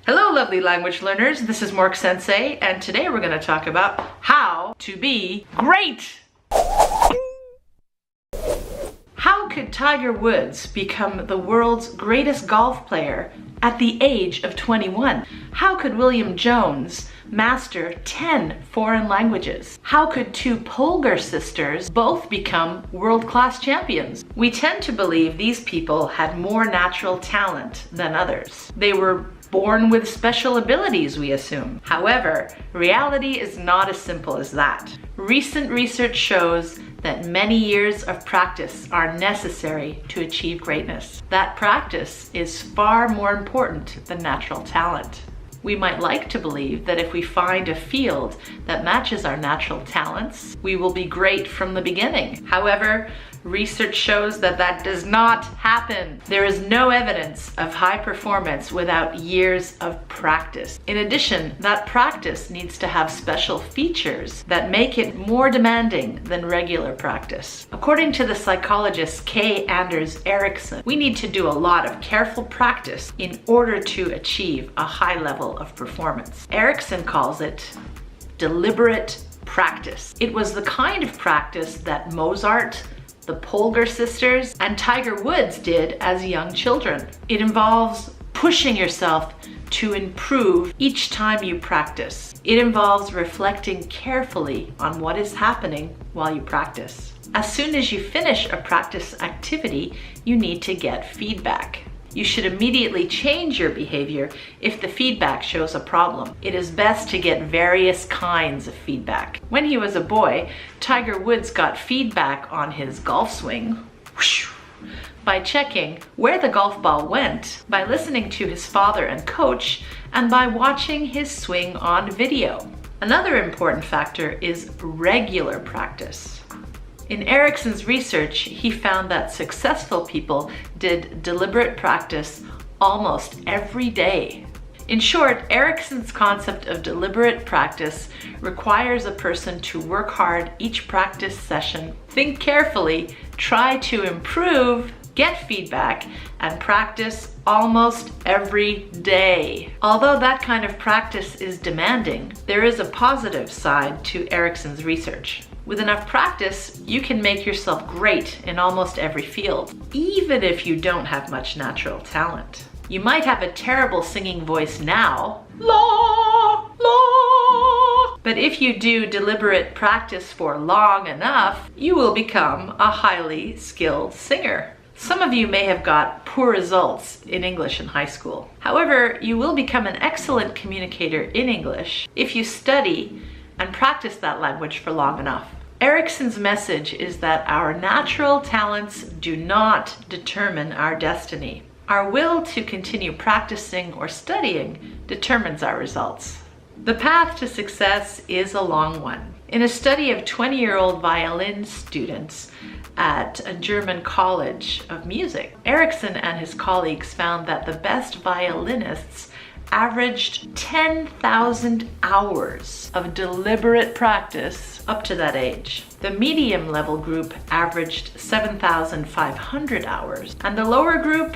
Hello, lovely language learners. This is Mork Sensei, and today we're going to talk about how to be great. How could Tiger Woods become the world's greatest golf player at the age of 21? How could William Jones master 10 foreign languages? How could two Polgar sisters both become world-class champions? We tend to believe these people had more natural talent than others. They were born with special abilities, we assume. However, reality is not as simple as that. Recent research shows that many years of practice are necessary to achieve greatness. That practice is far more important than natural talent. We might like to believe that if we find a field that matches our natural talents, we will be great from the beginning. However, research shows that that does not happen. There is no evidence of high performance without years of practice. In addition, that practice needs to have special features that make it more demanding than regular practice. According to the psychologist Kay Anders Ericsson, we need to do a lot of careful practice in order to achieve a high level of performance. Ericsson calls it deliberate practice. It was the kind of practice that Mozart, the Polgar sisters, and Tiger Woods did as young children. It involves pushing yourself to improve each time you practice. It involves reflecting carefully on what is happening while you practice. As soon as you finish a practice activity, you need to get feedback. You should immediately change your behavior if the feedback shows a problem. It is best to get various kinds of feedback. When he was a boy, Tiger Woods got feedback on his golf swing by checking where the golf ball went, by listening to his father and coach, and by watching his swing on video. Another important factor is regular practice. In Ericsson's research, he found that successful people did deliberate practice almost every day. In short, Ericsson's concept of deliberate practice requires a person to work hard each practice session, think carefully, try to improve, get feedback, and practice almost every day. Although that kind of practice is demanding, there is a positive side to Ericsson's research. With enough practice, you can make yourself great in almost every field, even if you don't have much natural talent. You might have a terrible singing voice now, la, la, but if you do deliberate practice for long enough, you will become a highly skilled singer. Some of you may have got poor results in English in high school. However, you will become an excellent communicator in English if you study and practice that language for long enough. Ericsson's message is that our natural talents do not determine our destiny. Our will to continue practicing or studying determines our results. The path to success is a long one. In a study of 20-year-old violin students at a German college of music, Ericsson and his colleagues found that the best violinists averaged 10,000 hours of deliberate practice up to that age. The medium level group averaged 7,500 hours, and the lower group,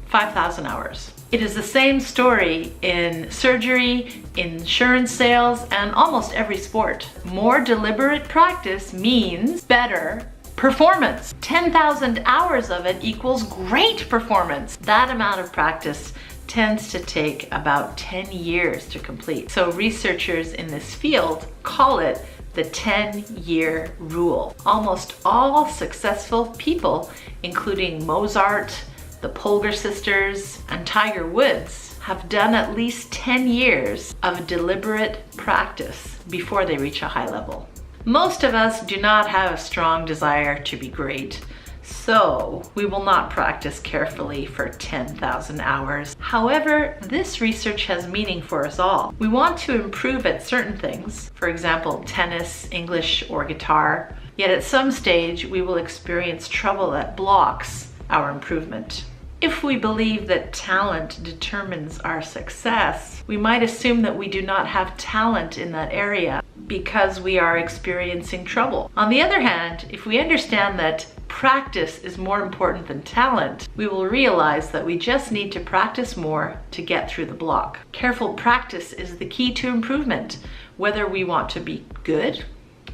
5,000 hours. It is the same story in surgery, insurance sales, and almost every sport. More deliberate practice means better performance. 10,000 hours of it equals great performance. That amount of practice tends to take about 10 years to complete. So researchers in this field call it the 10-year rule. Almost all successful people, including Mozart, the Polgar sisters, and Tiger Woods, have done at least 10 years of deliberate practice before they reach a high level. Most of us do not have a strong desire to be great, so we will not practice carefully for 10,000 hours. However, this research has meaning for us all. We want to improve at certain things, for example, tennis, English, or guitar, yet at some stage we will experience trouble that blocks our improvement. If we believe that talent determines our success, we might assume that we do not have talent in that area because we are experiencing trouble. On the other hand, if we understand that practice is more important than talent, we will realize that we just need to practice more to get through the block. Careful practice is the key to improvement, whether we want to be good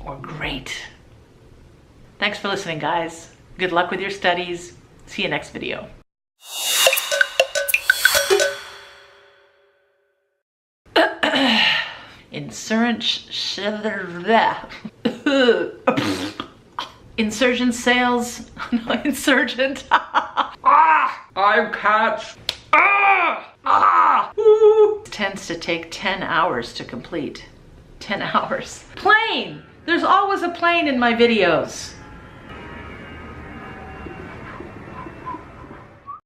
or great. Thanks for listening, guys. Good luck with your studies. See you next video. Insurgent sales. No, insurgent. I'm catch. Tends to take 10 hours to complete. 10 hours. Plane! There's always a plane in my videos.